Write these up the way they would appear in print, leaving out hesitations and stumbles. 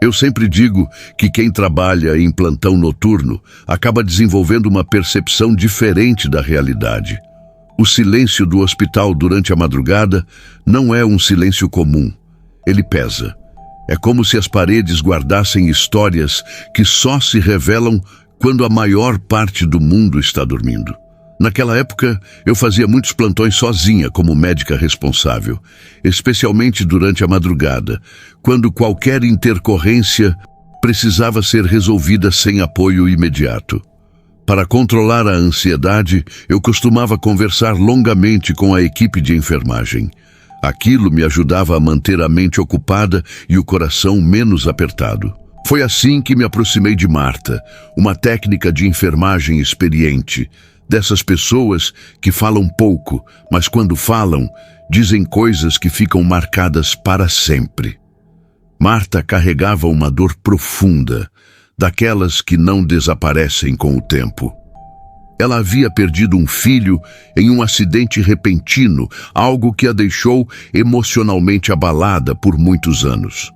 Eu sempre digo que quem trabalha em plantão noturno acaba desenvolvendo uma percepção diferente da realidade. O silêncio do hospital durante a madrugada não é um silêncio comum. Ele pesa. É como se as paredes guardassem histórias que só se revelam quando a maior parte do mundo está dormindo. Naquela época, eu fazia muitos plantões sozinha como médica responsável, especialmente durante a madrugada, quando qualquer intercorrência precisava ser resolvida sem apoio imediato. Para controlar a ansiedade, eu costumava conversar longamente com a equipe de enfermagem. Aquilo me ajudava a manter a mente ocupada e o coração menos apertado. Foi assim que me aproximei de Marta, uma técnica de enfermagem experiente, dessas pessoas que falam pouco, mas quando falam, dizem coisas que ficam marcadas para sempre. Marta carregava uma dor profunda, daquelas que não desaparecem com o tempo. Ela havia perdido um filho em um acidente repentino, algo que a deixou emocionalmente abalada por muitos anos.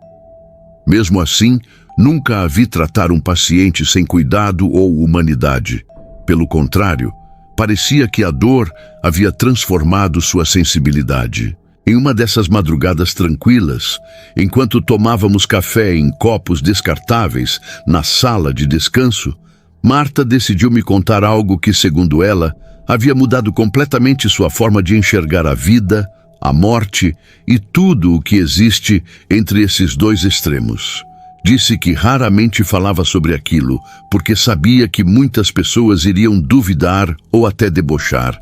Mesmo assim, nunca a vi tratar um paciente sem cuidado ou humanidade. Pelo contrário, parecia que a dor havia transformado sua sensibilidade. Em uma dessas madrugadas tranquilas, enquanto tomávamos café em copos descartáveis na sala de descanso, Marta decidiu me contar algo que, segundo ela, havia mudado completamente sua forma de enxergar a vida, a morte e tudo o que existe entre esses dois extremos. Disse que raramente falava sobre aquilo, porque sabia que muitas pessoas iriam duvidar ou até debochar,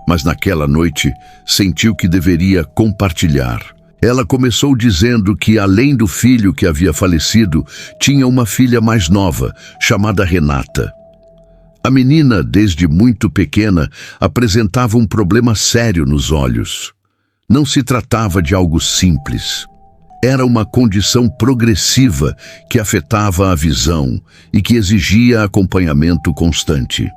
mas naquela noite sentiu que deveria compartilhar. Ela começou dizendo que, além do filho que havia falecido, tinha uma filha mais nova, chamada Renata. A menina, desde muito pequena, apresentava um problema sério nos olhos. Não se tratava de algo simples. Era uma condição progressiva que afetava a visão e que exigia acompanhamento constante.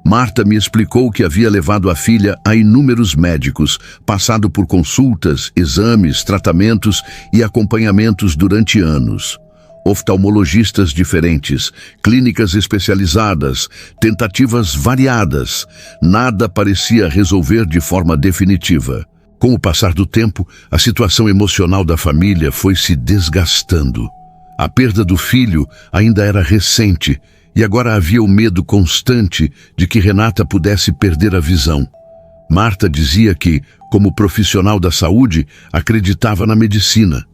Marta me explicou que havia levado a filha a inúmeros médicos, passado por consultas, exames, tratamentos e acompanhamentos durante anos. Oftalmologistas diferentes, clínicas especializadas, tentativas variadas. Nada parecia resolver de forma definitiva. Com o passar do tempo, a situação emocional da família foi se desgastando. A perda do filho ainda era recente e agora havia o medo constante de que Renata pudesse perder a visão. Marta dizia que, como profissional da saúde, acreditava na medicina,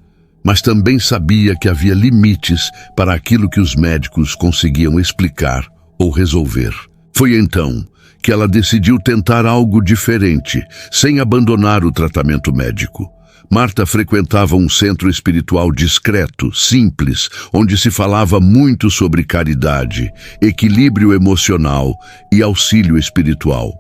mas também sabia que havia limites para aquilo que os médicos conseguiam explicar ou resolver. Foi então que ela decidiu tentar algo diferente, sem abandonar o tratamento médico. Marta frequentava um centro espiritual discreto, simples, onde se falava muito sobre caridade, equilíbrio emocional e auxílio espiritual.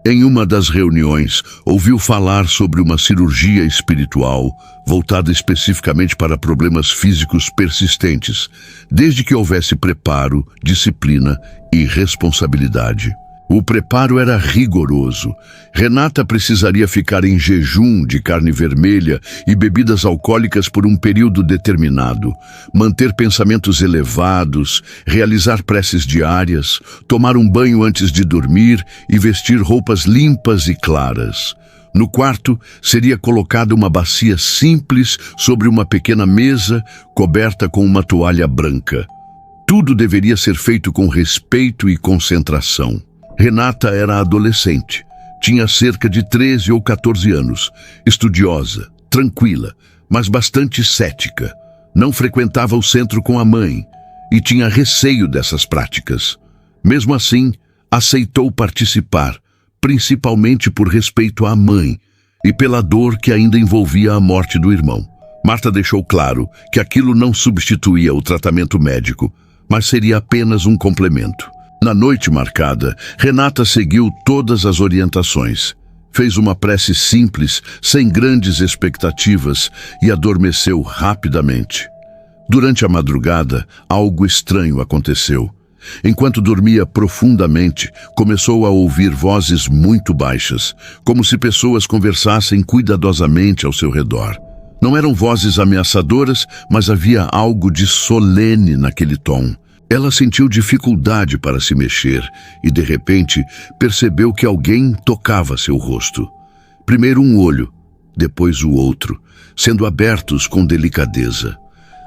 Em uma das reuniões, ouviu falar sobre uma cirurgia espiritual, voltada especificamente para problemas físicos persistentes, desde que houvesse preparo, disciplina e responsabilidade. O preparo era rigoroso. Renata precisaria ficar em jejum de carne vermelha e bebidas alcoólicas por um período determinado, manter pensamentos elevados, realizar preces diárias, tomar um banho antes de dormir e vestir roupas limpas e claras. No quarto, seria colocada uma bacia simples sobre uma pequena mesa coberta com uma toalha branca. Tudo deveria ser feito com respeito e concentração. Renata era adolescente, tinha cerca de 13 ou 14 anos, estudiosa, tranquila, mas bastante cética. Não frequentava o centro com a mãe e tinha receio dessas práticas. Mesmo assim, aceitou participar, principalmente por respeito à mãe e pela dor que ainda envolvia a morte do irmão. Marta deixou claro que aquilo não substituía o tratamento médico, mas seria apenas um complemento. Na noite marcada, Renata seguiu todas as orientações. Fez uma prece simples, sem grandes expectativas, e adormeceu rapidamente. Durante a madrugada, algo estranho aconteceu. Enquanto dormia profundamente, começou a ouvir vozes muito baixas, como se pessoas conversassem cuidadosamente ao seu redor. Não eram vozes ameaçadoras, mas havia algo de solene naquele tom. Ela sentiu dificuldade para se mexer e, de repente, percebeu que alguém tocava seu rosto. Primeiro um olho, depois o outro, sendo abertos com delicadeza.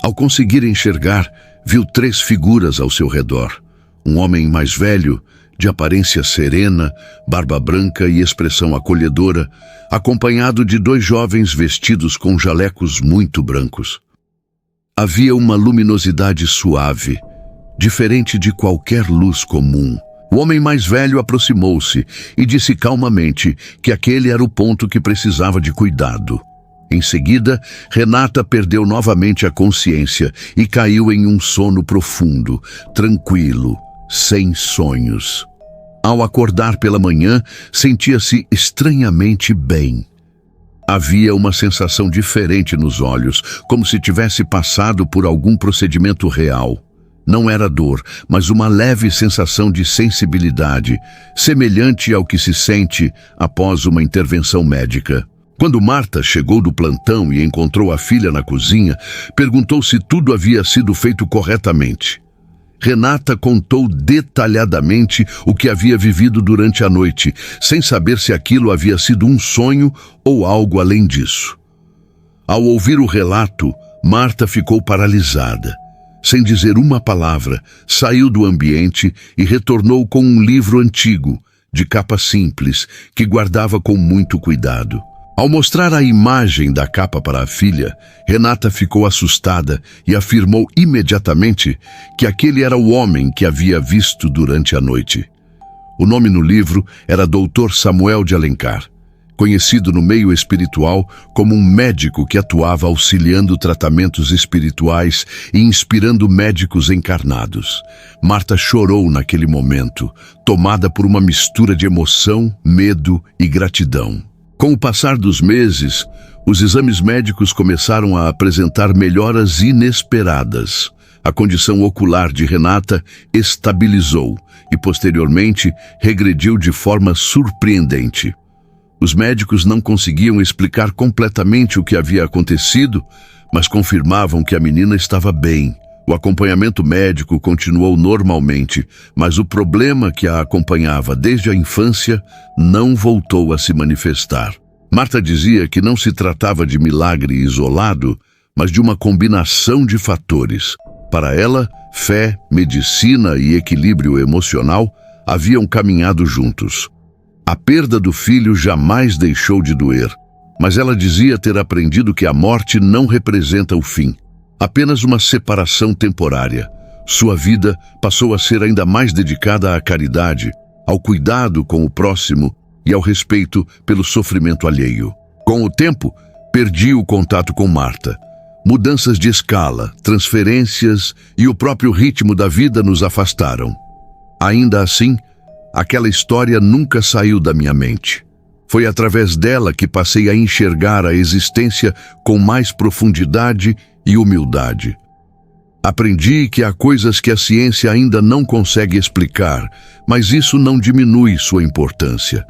Ao conseguir enxergar, viu 3 figuras ao seu redor. Um homem mais velho, de aparência serena, barba branca e expressão acolhedora, acompanhado de 2 jovens vestidos com jalecos muito brancos. Havia uma luminosidade suave, diferente de qualquer luz comum. O homem mais velho aproximou-se e disse calmamente que aquele era o ponto que precisava de cuidado. Em seguida, Renata perdeu novamente a consciência e caiu em um sono profundo, tranquilo, sem sonhos. Ao acordar pela manhã, sentia-se estranhamente bem. Havia uma sensação diferente nos olhos, como se tivesse passado por algum procedimento real. Não era dor, mas uma leve sensação de sensibilidade, semelhante ao que se sente após uma intervenção médica. Quando Marta chegou do plantão e encontrou a filha na cozinha, perguntou se tudo havia sido feito corretamente. Renata contou detalhadamente o que havia vivido durante a noite, sem saber se aquilo havia sido um sonho ou algo além disso. Ao ouvir o relato, Marta ficou paralisada. Sem dizer uma palavra, saiu do ambiente e retornou com um livro antigo, de capa simples, que guardava com muito cuidado. Ao mostrar a imagem da capa para a filha, Renata ficou assustada e afirmou imediatamente que aquele era o homem que havia visto durante a noite. O nome no livro era Dr. Samuel de Alencar, conhecido no meio espiritual como um médico que atuava auxiliando tratamentos espirituais e inspirando médicos encarnados. Marta chorou naquele momento, tomada por uma mistura de emoção, medo e gratidão. Com o passar dos meses, os exames médicos começaram a apresentar melhoras inesperadas. A condição ocular de Renata estabilizou e, posteriormente, regrediu de forma surpreendente. Os médicos não conseguiam explicar completamente o que havia acontecido, mas confirmavam que a menina estava bem. O acompanhamento médico continuou normalmente, mas o problema que a acompanhava desde a infância não voltou a se manifestar. Marta dizia que não se tratava de milagre isolado, mas de uma combinação de fatores. Para ela, fé, medicina e equilíbrio emocional haviam caminhado juntos. A perda do filho jamais deixou de doer, mas ela dizia ter aprendido que a morte não representa o fim. Apenas uma separação temporária. Sua vida passou a ser ainda mais dedicada à caridade, ao cuidado com o próximo e ao respeito pelo sofrimento alheio. Com o tempo, perdi o contato com Marta. Mudanças de escala, transferências e o próprio ritmo da vida nos afastaram. Ainda assim, aquela história nunca saiu da minha mente. Foi através dela que passei a enxergar a existência com mais profundidade e humildade. Aprendi que há coisas que a ciência ainda não consegue explicar, mas isso não diminui sua importância.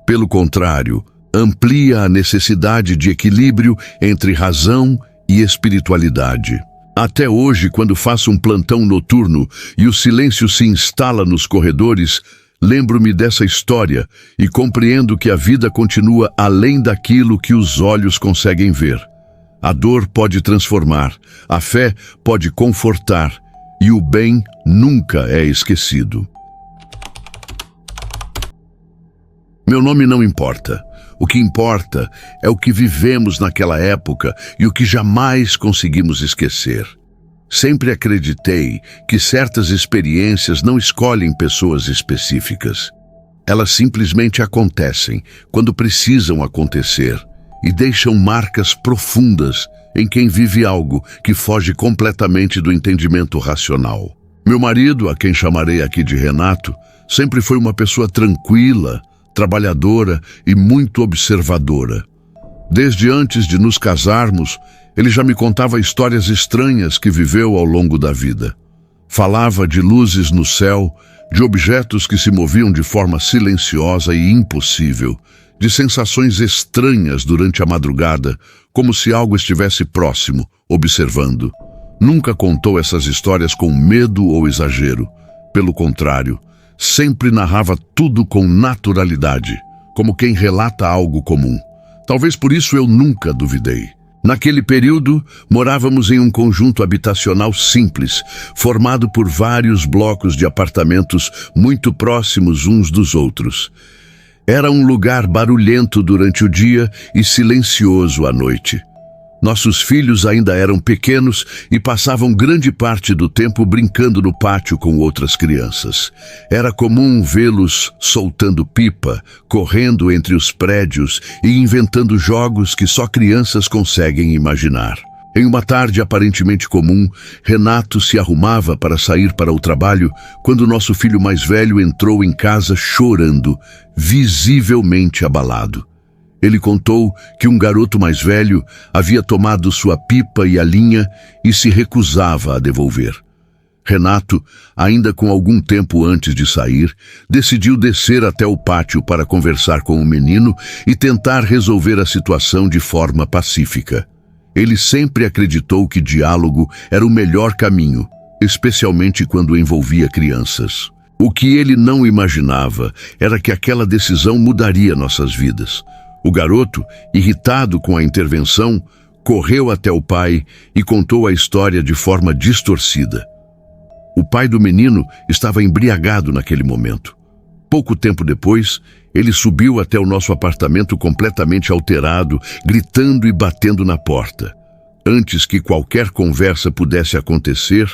Pelo contrário, amplia a necessidade de equilíbrio entre razão e espiritualidade. Até hoje, quando faço um plantão noturno e o silêncio se instala nos corredores, lembro-me dessa história e compreendo que a vida continua além daquilo que os olhos conseguem ver. A dor pode transformar, a fé pode confortar e o bem nunca é esquecido. Meu nome não importa. O que importa é o que vivemos naquela época e o que jamais conseguimos esquecer. Sempre acreditei que certas experiências não escolhem pessoas específicas. Elas simplesmente acontecem quando precisam acontecer e deixam marcas profundas em quem vive algo que foge completamente do entendimento racional. Meu marido, a quem chamarei aqui de Renato, sempre foi uma pessoa tranquila, trabalhadora e muito observadora. Desde antes de nos casarmos, ele já me contava histórias estranhas que viveu ao longo da vida. Falava de luzes no céu, de objetos que se moviam de forma silenciosa e impossível, de sensações estranhas durante a madrugada, como se algo estivesse próximo, observando. Nunca contou essas histórias com medo ou exagero. Pelo contrário, sempre narrava tudo com naturalidade, como quem relata algo comum. Talvez por isso eu nunca duvidei. Naquele período, morávamos em um conjunto habitacional simples, formado por vários blocos de apartamentos muito próximos uns dos outros. Era um lugar barulhento durante o dia e silencioso à noite. Nossos filhos ainda eram pequenos e passavam grande parte do tempo brincando no pátio com outras crianças. Era comum vê-los soltando pipa, correndo entre os prédios e inventando jogos que só crianças conseguem imaginar. Em uma tarde aparentemente comum, Renato se arrumava para sair para o trabalho quando nosso filho mais velho entrou em casa chorando, visivelmente abalado. Ele contou que um garoto mais velho havia tomado sua pipa e a linha e se recusava a devolver. Renato, ainda com algum tempo antes de sair, decidiu descer até o pátio para conversar com o menino e tentar resolver a situação de forma pacífica. Ele sempre acreditou que diálogo era o melhor caminho, especialmente quando envolvia crianças. O que ele não imaginava era que aquela decisão mudaria nossas vidas. O garoto, irritado com a intervenção, correu até o pai e contou a história de forma distorcida. O pai do menino estava embriagado naquele momento. Pouco tempo depois, ele subiu até o nosso apartamento completamente alterado, gritando e batendo na porta. Antes que qualquer conversa pudesse acontecer,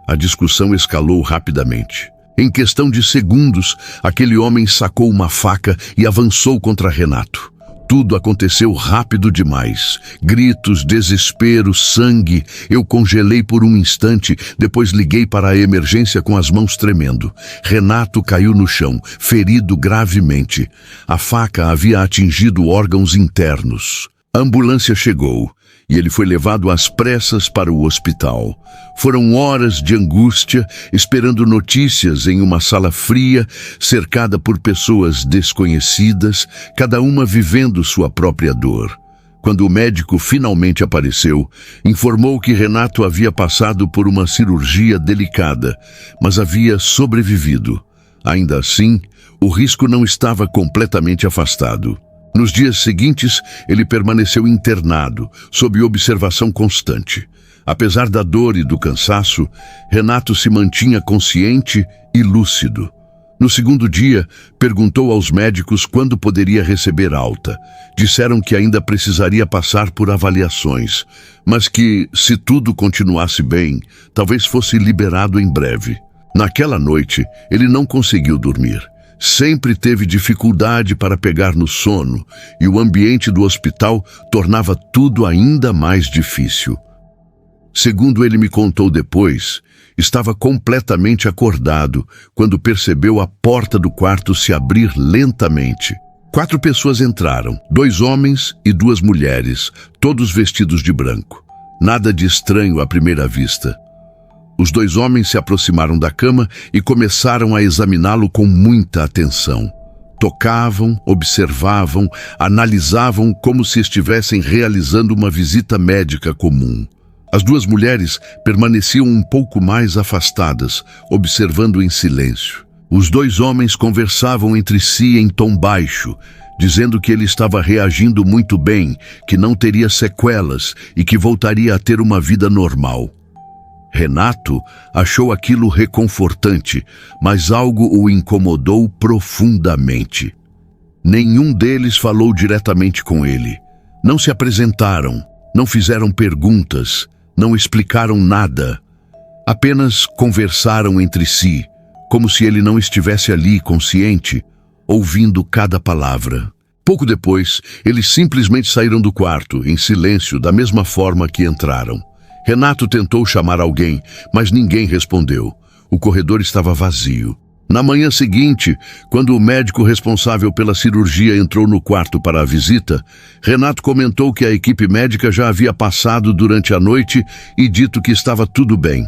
a discussão escalou rapidamente. Em questão de segundos, aquele homem sacou uma faca e avançou contra Renato. Tudo aconteceu rápido demais. Gritos, desespero, sangue. Eu congelei por um instante, depois liguei para a emergência com as mãos tremendo. Renato caiu no chão, ferido gravemente. A faca havia atingido órgãos internos. A ambulância chegou e ele foi levado às pressas para o hospital. Foram horas de angústia, esperando notícias em uma sala fria, cercada por pessoas desconhecidas, cada uma vivendo sua própria dor. Quando o médico finalmente apareceu, informou que Renato havia passado por uma cirurgia delicada, mas havia sobrevivido. Ainda assim, o risco não estava completamente afastado. Nos dias seguintes, ele permaneceu internado, sob observação constante. Apesar da dor e do cansaço, Renato se mantinha consciente e lúcido. No segundo dia, perguntou aos médicos quando poderia receber alta. Disseram que ainda precisaria passar por avaliações, mas que, se tudo continuasse bem, talvez fosse liberado em breve. Naquela noite, ele não conseguiu dormir. Sempre teve dificuldade para pegar no sono e o ambiente do hospital tornava tudo ainda mais difícil. Segundo ele me contou depois, estava completamente acordado quando percebeu a porta do quarto se abrir lentamente. 4 pessoas entraram, 2 homens e 2 mulheres, todos vestidos de branco. Nada de estranho à primeira vista. Os 2 homens se aproximaram da cama e começaram a examiná-lo com muita atenção. Tocavam, observavam, analisavam como se estivessem realizando uma visita médica comum. As 2 mulheres permaneciam um pouco mais afastadas, observando em silêncio. Os 2 homens conversavam entre si em tom baixo, dizendo que ele estava reagindo muito bem, que não teria sequelas e que voltaria a ter uma vida normal. Renato achou aquilo reconfortante, mas algo o incomodou profundamente. Nenhum deles falou diretamente com ele. Não se apresentaram, não fizeram perguntas, não explicaram nada. Apenas conversaram entre si, como se ele não estivesse ali consciente, ouvindo cada palavra. Pouco depois, eles simplesmente saíram do quarto, em silêncio, da mesma forma que entraram. Renato tentou chamar alguém, mas ninguém respondeu. O corredor estava vazio. Na manhã seguinte, quando o médico responsável pela cirurgia entrou no quarto para a visita, Renato comentou que a equipe médica já havia passado durante a noite e dito que estava tudo bem.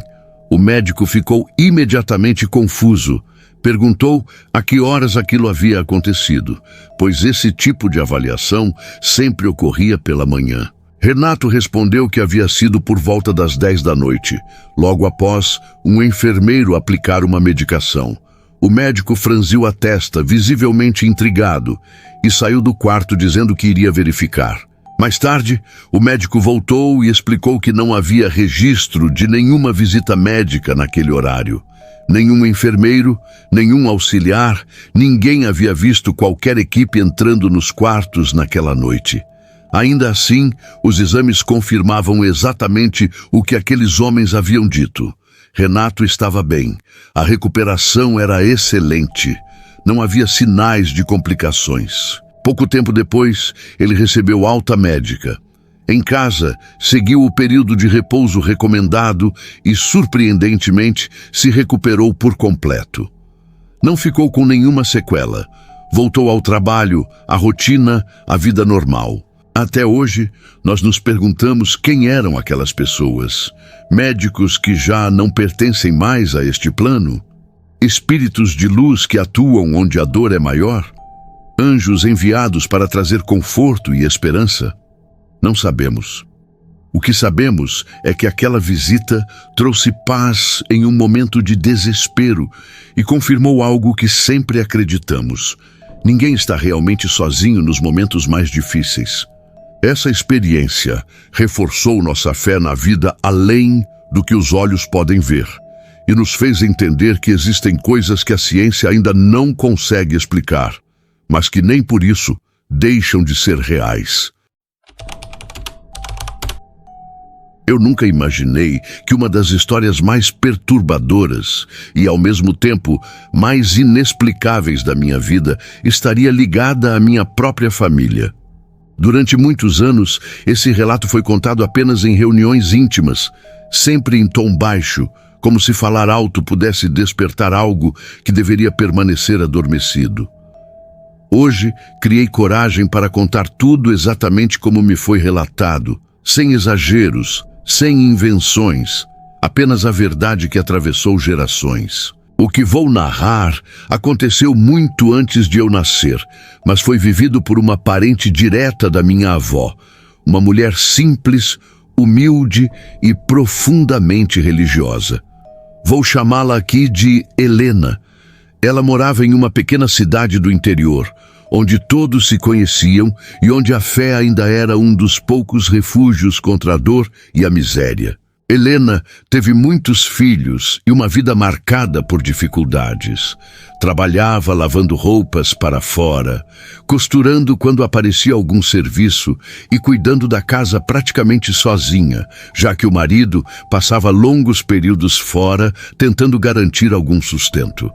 O médico ficou imediatamente confuso, Perguntou a que horas aquilo havia acontecido, pois esse tipo de avaliação sempre ocorria pela manhã. Renato respondeu que havia sido por volta das 10 da noite, logo após um enfermeiro aplicar uma medicação. O médico franziu a testa, visivelmente intrigado, e saiu do quarto dizendo que iria verificar. Mais tarde, o médico voltou e explicou que não havia registro de nenhuma visita médica naquele horário. Nenhum enfermeiro, nenhum auxiliar, ninguém havia visto qualquer equipe entrando nos quartos naquela noite. Ainda assim, os exames confirmavam exatamente o que aqueles homens haviam dito. Renato estava bem. A recuperação era excelente. Não havia sinais de complicações. Pouco tempo depois, ele recebeu alta médica. Em casa, seguiu o período de repouso recomendado e, surpreendentemente, se recuperou por completo. Não ficou com nenhuma sequela. Voltou ao trabalho, à rotina, à vida normal. Até hoje, nós nos perguntamos quem eram aquelas pessoas. Médicos que já não pertencem mais a este plano? Espíritos de luz que atuam onde a dor é maior? Anjos enviados para trazer conforto e esperança? Não sabemos. O que sabemos é que aquela visita trouxe paz em um momento de desespero e confirmou algo que sempre acreditamos. Ninguém está realmente sozinho nos momentos mais difíceis. Essa experiência reforçou nossa fé na vida além do que os olhos podem ver e nos fez entender que existem coisas que a ciência ainda não consegue explicar, mas que nem por isso deixam de ser reais. Eu nunca imaginei que uma das histórias mais perturbadoras e, ao mesmo tempo, mais inexplicáveis da minha vida estaria ligada à minha própria família. Durante muitos anos, esse relato foi contado apenas em reuniões íntimas, sempre em tom baixo, como se falar alto pudesse despertar algo que deveria permanecer adormecido. Hoje, criei coragem para contar tudo exatamente como me foi relatado, sem exageros, sem invenções, apenas a verdade que atravessou gerações. O que vou narrar aconteceu muito antes de eu nascer, mas foi vivido por uma parente direta da minha avó, uma mulher simples, humilde e profundamente religiosa. Vou chamá-la aqui de Helena. Ela morava em uma pequena cidade do interior, onde todos se conheciam e onde a fé ainda era um dos poucos refúgios contra a dor e a miséria. Helena teve muitos filhos e uma vida marcada por dificuldades. Trabalhava lavando roupas para fora, costurando quando aparecia algum serviço e cuidando da casa praticamente sozinha, já que o marido passava longos períodos fora tentando garantir algum sustento.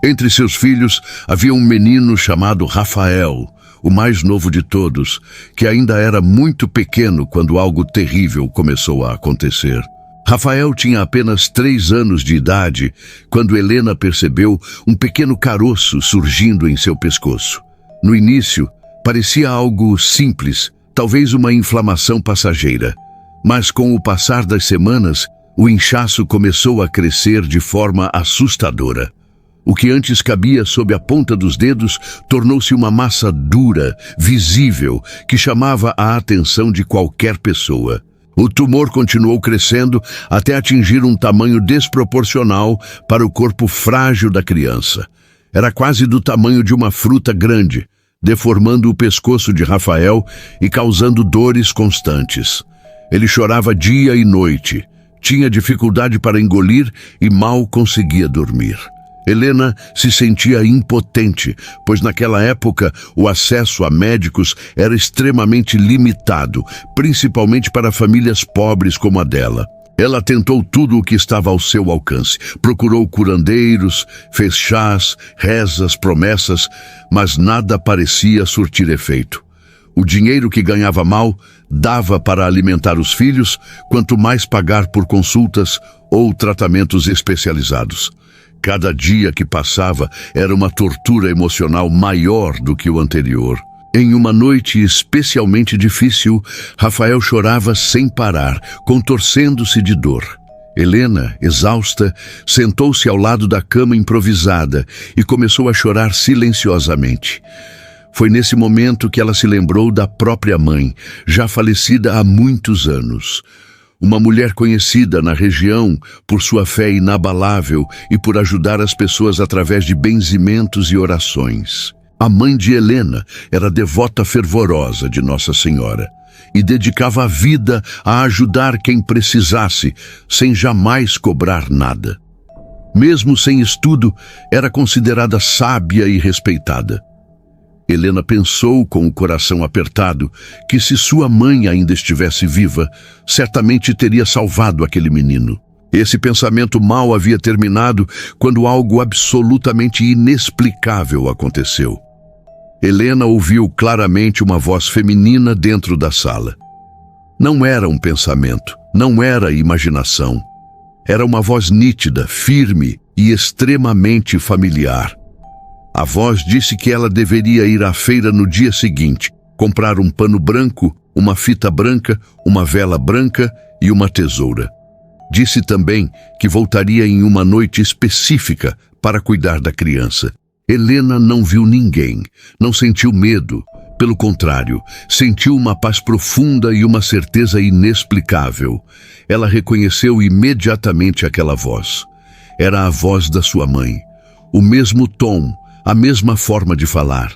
Entre seus filhos havia um menino chamado Rafael, o mais novo de todos, que ainda era muito pequeno quando algo terrível começou a acontecer. Rafael tinha apenas 3 anos de idade quando Helena percebeu um pequeno caroço surgindo em seu pescoço. No início, parecia algo simples, talvez uma inflamação passageira. Mas com o passar das semanas, o inchaço começou a crescer de forma assustadora. O que antes cabia sob a ponta dos dedos tornou-se uma massa dura, visível, que chamava a atenção de qualquer pessoa. O tumor continuou crescendo até atingir um tamanho desproporcional para o corpo frágil da criança. Era quase do tamanho de uma fruta grande, deformando o pescoço de Rafael e causando dores constantes. Ele chorava dia e noite, tinha dificuldade para engolir e mal conseguia dormir. Helena se sentia impotente, pois naquela época o acesso a médicos era extremamente limitado, principalmente para famílias pobres como a dela. Ela tentou tudo o que estava ao seu alcance, procurou curandeiros, fez chás, rezas, promessas, mas nada parecia surtir efeito. O dinheiro que ganhava mal dava para alimentar os filhos, quanto mais pagar por consultas ou tratamentos especializados. Cada dia que passava era uma tortura emocional maior do que o anterior. Em uma noite especialmente difícil, Rafael chorava sem parar, contorcendo-se de dor. Helena, exausta, sentou-se ao lado da cama improvisada e começou a chorar silenciosamente. Foi nesse momento que ela se lembrou da própria mãe, já falecida há muitos anos. Uma mulher conhecida na região por sua fé inabalável e por ajudar as pessoas através de benzimentos e orações. A mãe de Helena era devota fervorosa de Nossa Senhora e dedicava a vida a ajudar quem precisasse, sem jamais cobrar nada. Mesmo sem estudo, era considerada sábia e respeitada. Helena pensou com o coração apertado que se sua mãe ainda estivesse viva, certamente teria salvado aquele menino. Esse pensamento mal havia terminado quando algo absolutamente inexplicável aconteceu. Helena ouviu claramente uma voz feminina dentro da sala. Não era um pensamento, não era imaginação. Era uma voz nítida, firme e extremamente familiar. A voz disse que ela deveria ir à feira no dia seguinte, comprar um pano branco, uma fita branca, uma vela branca e uma tesoura. Disse também que voltaria em uma noite específica para cuidar da criança. Helena não viu ninguém, não sentiu medo. Pelo contrário, sentiu uma paz profunda e uma certeza inexplicável. Ela reconheceu imediatamente aquela voz. Era a voz da sua mãe. O mesmo tom, a mesma forma de falar.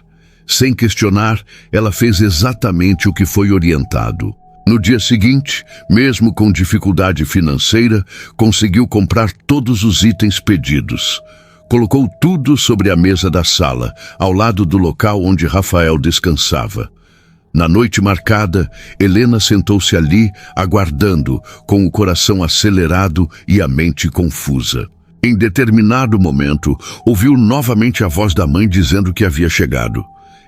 Sem questionar, ela fez exatamente o que foi orientado. No dia seguinte, mesmo com dificuldade financeira, conseguiu comprar todos os itens pedidos. Colocou tudo sobre a mesa da sala, ao lado do local onde Rafael descansava. Na noite marcada, Helena sentou-se ali, aguardando, com o coração acelerado e a mente confusa. Em determinado momento, ouviu novamente a voz da mãe dizendo que havia chegado.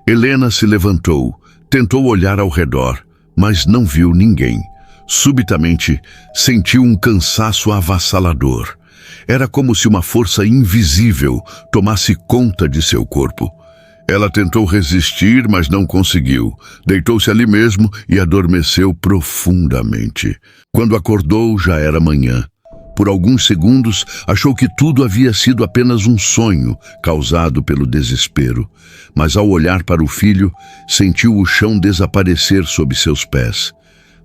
Helena se levantou, tentou olhar ao redor, mas não viu ninguém. Subitamente, sentiu um cansaço avassalador. Era como se uma força invisível tomasse conta de seu corpo. Ela tentou resistir, mas não conseguiu. Deitou-se ali mesmo e adormeceu profundamente. Quando acordou, já era manhã. Por alguns segundos, achou que tudo havia sido apenas um sonho causado pelo desespero. Mas ao olhar para o filho, sentiu o chão desaparecer sob seus pés.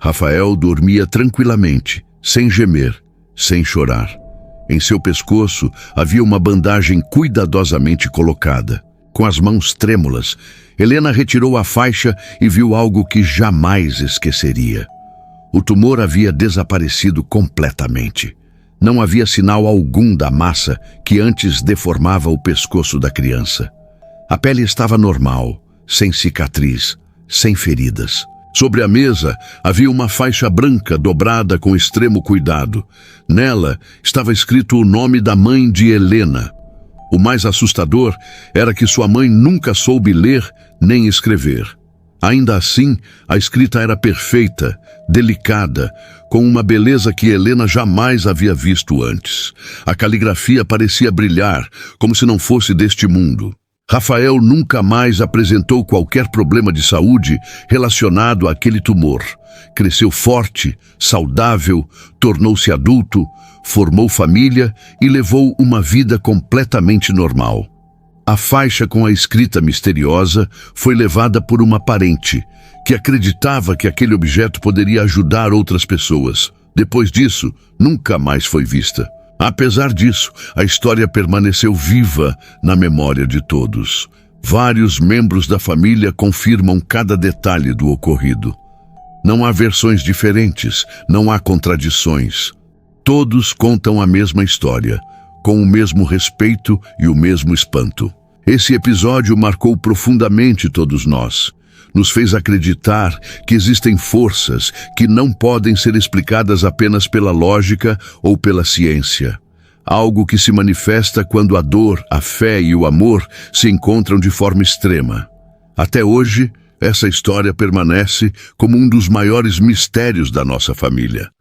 Rafael dormia tranquilamente, sem gemer, sem chorar. Em seu pescoço havia uma bandagem cuidadosamente colocada. Com as mãos trêmulas, Helena retirou a faixa e viu algo que jamais esqueceria. O tumor havia desaparecido completamente. Não havia sinal algum da massa que antes deformava o pescoço da criança. A pele estava normal, sem cicatriz, sem feridas. Sobre a mesa havia uma faixa branca dobrada com extremo cuidado. Nela estava escrito o nome da mãe de Helena. O mais assustador era que sua mãe nunca soube ler nem escrever. Ainda assim, a escrita era perfeita, delicada, com uma beleza que Helena jamais havia visto antes. A caligrafia parecia brilhar, como se não fosse deste mundo. Rafael nunca mais apresentou qualquer problema de saúde relacionado àquele tumor. Cresceu forte, saudável, tornou-se adulto, formou família e levou uma vida completamente normal. A faixa com a escrita misteriosa foi levada por uma parente, que acreditava que aquele objeto poderia ajudar outras pessoas. Depois disso, nunca mais foi vista. Apesar disso, a história permaneceu viva na memória de todos. Vários membros da família confirmam cada detalhe do ocorrido. Não há versões diferentes, não há contradições. Todos contam a mesma história, com o mesmo respeito e o mesmo espanto. Esse episódio marcou profundamente todos nós. Nos fez acreditar que existem forças que não podem ser explicadas apenas pela lógica ou pela ciência. Algo que se manifesta quando a dor, a fé e o amor se encontram de forma extrema. Até hoje, essa história permanece como um dos maiores mistérios da nossa família.